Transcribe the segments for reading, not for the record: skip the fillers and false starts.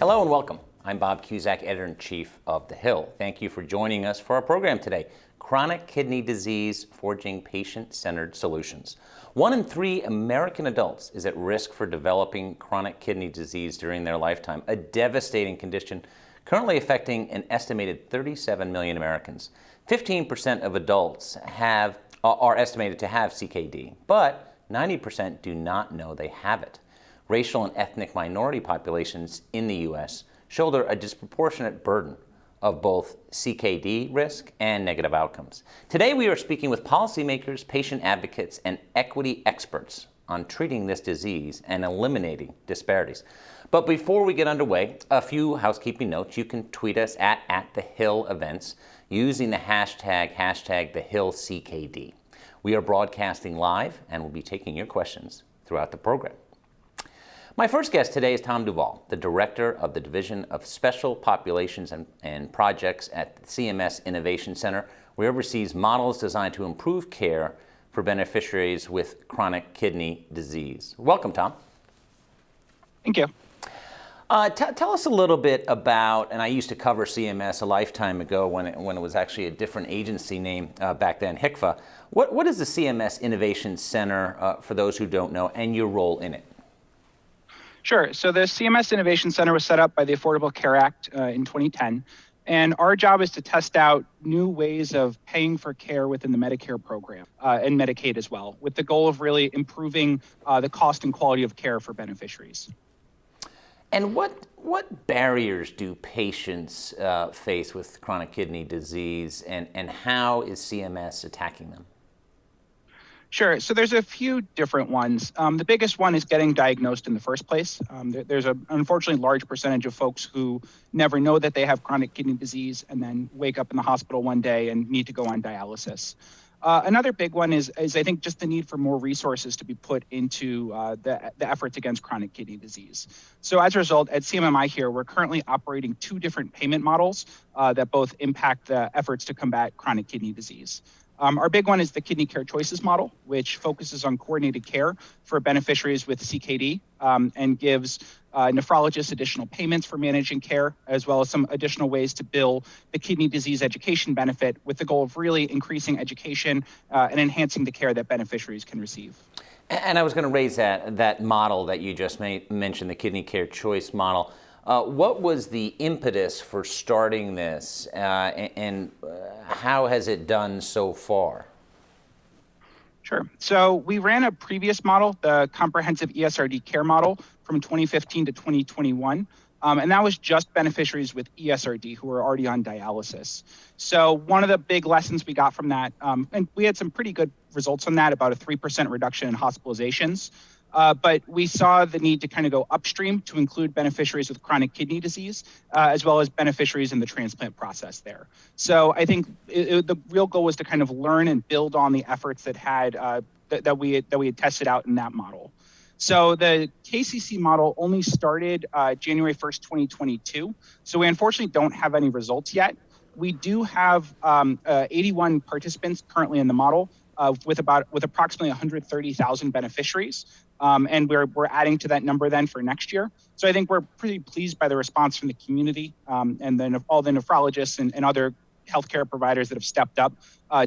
Hello and welcome. I'm Bob Cusack, Editor-in-Chief of The Hill. Thank you for joining us for our program today, Chronic Kidney Disease, Forging Patient-Centered Solutions. 1 in 3 American adults is at risk for developing chronic kidney disease during their lifetime, a devastating condition currently affecting an estimated 37 million Americans. 15% of adults are estimated to have CKD, but 90% do not know they have it. Racial and ethnic minority populations in the U.S. shoulder a disproportionate burden of both CKD risk and negative outcomes. Today we are speaking with policymakers, patient advocates, and equity experts on treating this disease and eliminating disparities. But before we get underway, a few housekeeping notes. You can tweet us at The Hill Events using the hashtag TheHillCKD. We are broadcasting live and will be taking your questions throughout the program. My first guest today is Tom Duvall, the Director of the Division of Special Populations and Projects at the CMS Innovation Center, where he oversees models designed to improve care for beneficiaries with chronic kidney disease. Welcome, Tom. Thank you. Tell us a little bit about, and I used to cover CMS a lifetime ago when it was actually a different agency name back then, HCFA. What is the CMS Innovation Center, for those who don't know, and your role in it? Sure. So the CMS Innovation Center was set up by the Affordable Care Act in 2010. And our job is to test out new ways of paying for care within the Medicare program and Medicaid as well, with the goal of really improving the cost and quality of care for beneficiaries. And what barriers do patients face with chronic kidney disease, and how is CMS attacking them? Sure. So there's a few different ones. The biggest one is getting diagnosed in the first place. There's an unfortunately large percentage of folks who never know that they have chronic kidney disease and then wake up in the hospital one day and need to go on dialysis. Another big one is I think just the need for more resources to be put into the efforts against chronic kidney disease. So as a result, at CMMI here, we're currently operating 2 different payment models that both impact the efforts to combat chronic kidney disease. Our big one is the Kidney Care Choices model, which focuses on coordinated care for beneficiaries with CKD and gives nephrologists additional payments for managing care, as well as some additional ways to bill the kidney disease education benefit with the goal of really increasing education and enhancing the care that beneficiaries can receive. And I was going to raise that model that you just mentioned, the Kidney Care Choice model. What was the impetus for starting this, and how has it done so far? Sure. So we ran a previous model, the Comprehensive ESRD Care Model, from 2015 to 2021. And that was just beneficiaries with ESRD who were already on dialysis. So one of the big lessons we got from that, and we had some pretty good results on that, about a 3% reduction in hospitalizations. But we saw the need to kind of go upstream to include beneficiaries with chronic kidney disease, as well as beneficiaries in the transplant process there. So I think the real goal was to kind of learn and build on the efforts that we had tested out in that model. So the KCC model only started January 1st, 2022. So we unfortunately don't have any results yet. We do have 81 participants currently in the model with approximately 130,000 beneficiaries. And we're adding to that number then for next year. So I think we're pretty pleased by the response from the community and then all the nephrologists and other healthcare providers that have stepped up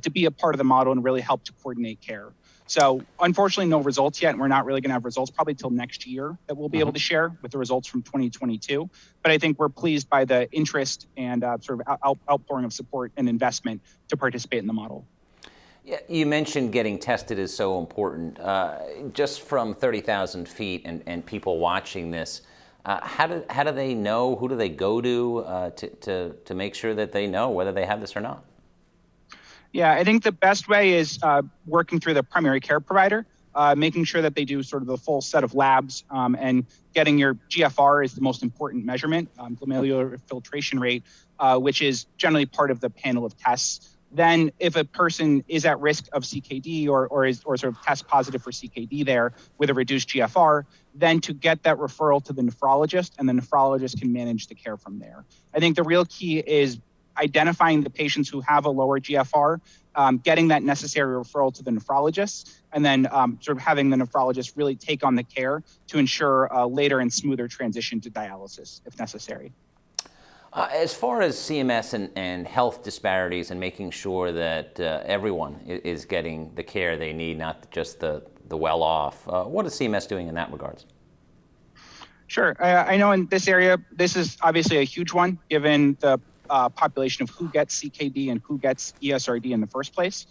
to be a part of the model and really help to coordinate care. So unfortunately, no results yet. And we're not really going to have results probably till next year that we'll be able to share with the results from 2022. But I think we're pleased by the interest and sort of outpouring of support and investment to participate in the model. Yeah, you mentioned getting tested is so important. Just from 30,000 feet and people watching this, how do they know? Who do they go to make sure that they know whether they have this or not? Yeah, I think the best way is working through the primary care provider, making sure that they do sort of the full set of labs, and getting your GFR is the most important measurement, glomerular filtration rate, which is generally part of the panel of tests. Then if a person is at risk of CKD or sort of test positive for CKD there with a reduced GFR, then to get that referral to the nephrologist, and the nephrologist can manage the care from there. I think the real key is identifying the patients who have a lower GFR, getting that necessary referral to the nephrologist, and then sort of having the nephrologist really take on the care to ensure a later and smoother transition to dialysis if necessary. As far as CMS and health disparities and making sure that everyone is getting the care they need, not just the well-off, what is CMS doing in that regards? Sure. I know in this area, this is obviously a huge one, given the population of who gets CKD and who gets ESRD in the first place.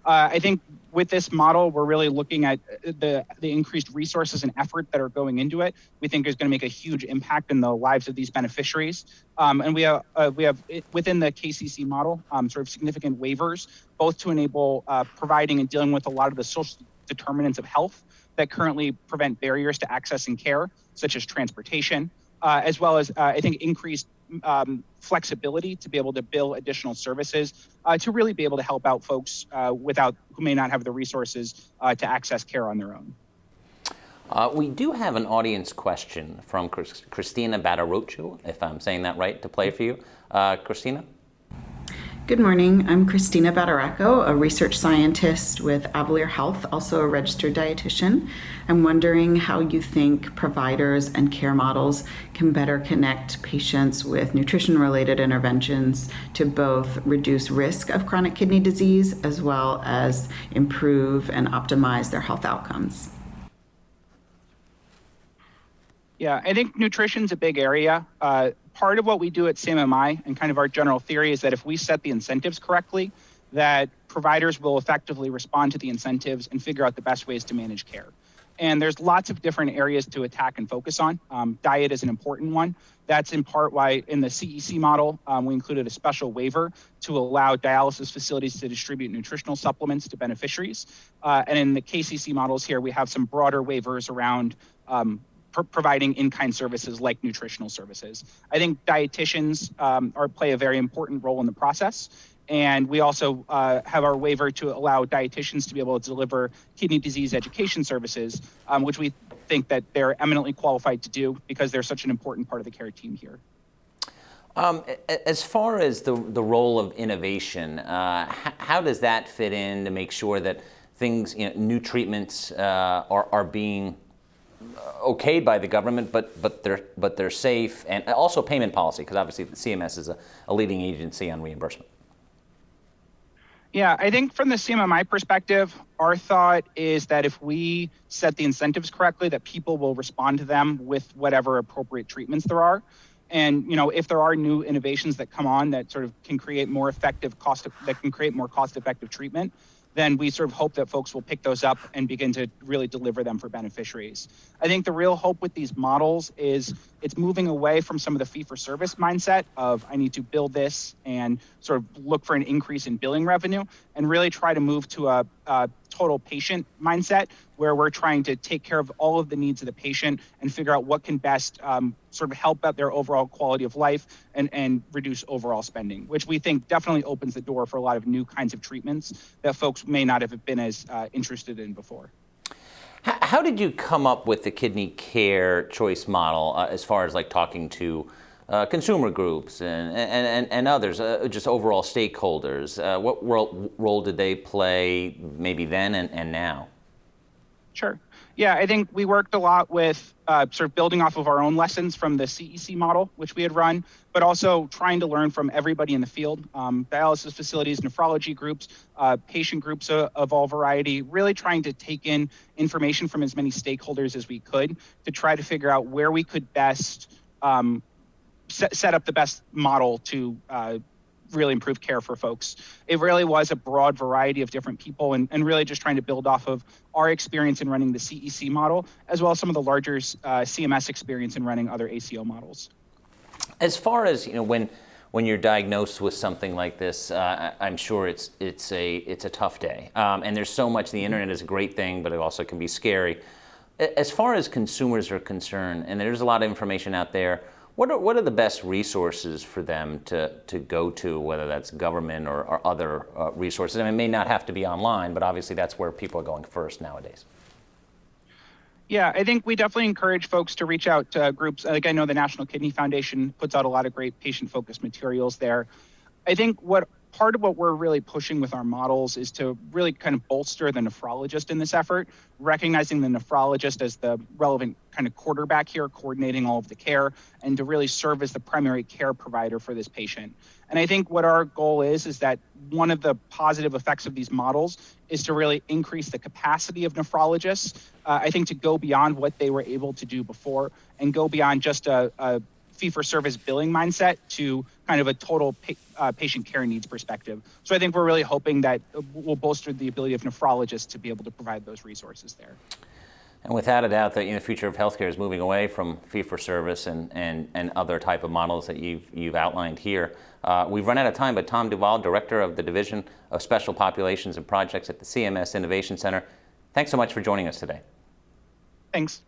I think with this model, we're really looking at the increased resources and effort that are going into it. We think is going to make a huge impact in the lives of these beneficiaries. And we have within the KCC model sort of significant waivers, both to enable providing and dealing with a lot of the social determinants of health that currently prevent barriers to access and care, such as transportation, as well as I think increased flexibility to be able to bill additional services to really be able to help out folks who may not have the resources to access care on their own. We do have an audience question from Christina Battarocho, if I'm saying that right, to play for you. Christina? Good morning. I'm Christina Battaraco, a research scientist with Avalere Health, also a registered dietitian. I'm wondering how you think providers and care models can better connect patients with nutrition-related interventions to both reduce risk of chronic kidney disease as well as improve and optimize their health outcomes. Yeah, I think nutrition's a big area. Part of what we do at CMMI and kind of our general theory is that if we set the incentives correctly, that providers will effectively respond to the incentives and figure out the best ways to manage care. And there's lots of different areas to attack and focus on. Diet is an important one. That's in part why in the CEC model, we included a special waiver to allow dialysis facilities to distribute nutritional supplements to beneficiaries. And in the KCC models here, we have some broader waivers around providing in-kind services like nutritional services. I think dietitians play a very important role in the process. And we also have our waiver to allow dietitians to be able to deliver kidney disease education services, which we think that they're eminently qualified to do because they're such an important part of the care team here. As far as the role of innovation, how does that fit in to make sure that things, new treatments are being okayed by the government, but they're safe, and also payment policy, because obviously the CMS is a leading agency on reimbursement? Yeah, I think from the CMMI perspective, our thought is that if we set the incentives correctly, that people will respond to them with whatever appropriate treatments there are. And if there are new innovations that come on that sort of can create more cost-effective treatment, then we sort of hope that folks will pick those up and begin to really deliver them for beneficiaries. I think the real hope with these models is it's moving away from some of the fee-for-service mindset of I need to build this and sort of look for an increase in billing revenue, and really try to move to a total patient mindset where we're trying to take care of all of the needs of the patient and figure out what can best sort of help out their overall quality of life and reduce overall spending, which we think definitely opens the door for a lot of new kinds of treatments that folks may not have been as interested in before. How did you come up with the kidney care choice model as far as like talking to consumer groups and others, just overall stakeholders? What role did they play maybe then and now? Sure. Yeah, I think we worked a lot with sort of building off of our own lessons from the CEC model, which we had run, but also trying to learn from everybody in the field, dialysis facilities, nephrology groups, patient groups of all variety, really trying to take in information from as many stakeholders as we could to try to figure out where we could best set up the best model to really improve care for folks. It really was a broad variety of different people and really just trying to build off of our experience in running the CEC model, as well as some of the larger CMS experience in running other ACO models. As far as, when you're diagnosed with something like this, I'm sure it's a tough day. And there's so much, the internet is a great thing, but it also can be scary. As far as consumers are concerned, and there's a lot of information out there, what are the best resources for them to go to, whether that's government or other resources? I mean, it may not have to be online, but obviously that's where people are going first nowadays. Yeah, I think we definitely encourage folks to reach out to groups. Like I know the National Kidney Foundation puts out a lot of great patient-focused materials there. I think part of what we're really pushing with our models is to really kind of bolster the nephrologist in this effort, recognizing the nephrologist as the relevant kind of quarterback here, coordinating all of the care, and to really serve as the primary care provider for this patient. And I think what our goal is that one of the positive effects of these models is to really increase the capacity of nephrologists, I think to go beyond what they were able to do before and go beyond just a fee-for-service billing mindset to kind of a total patient care needs perspective. So I think we're really hoping that we'll bolster the ability of nephrologists to be able to provide those resources there. And without a doubt, the future of healthcare is moving away from fee-for-service and other type of models that you've outlined here. We've run out of time, but Tom Duvall, Director of the Division of Special Populations and Projects at the CMS Innovation Center, thanks so much for joining us today. Thanks.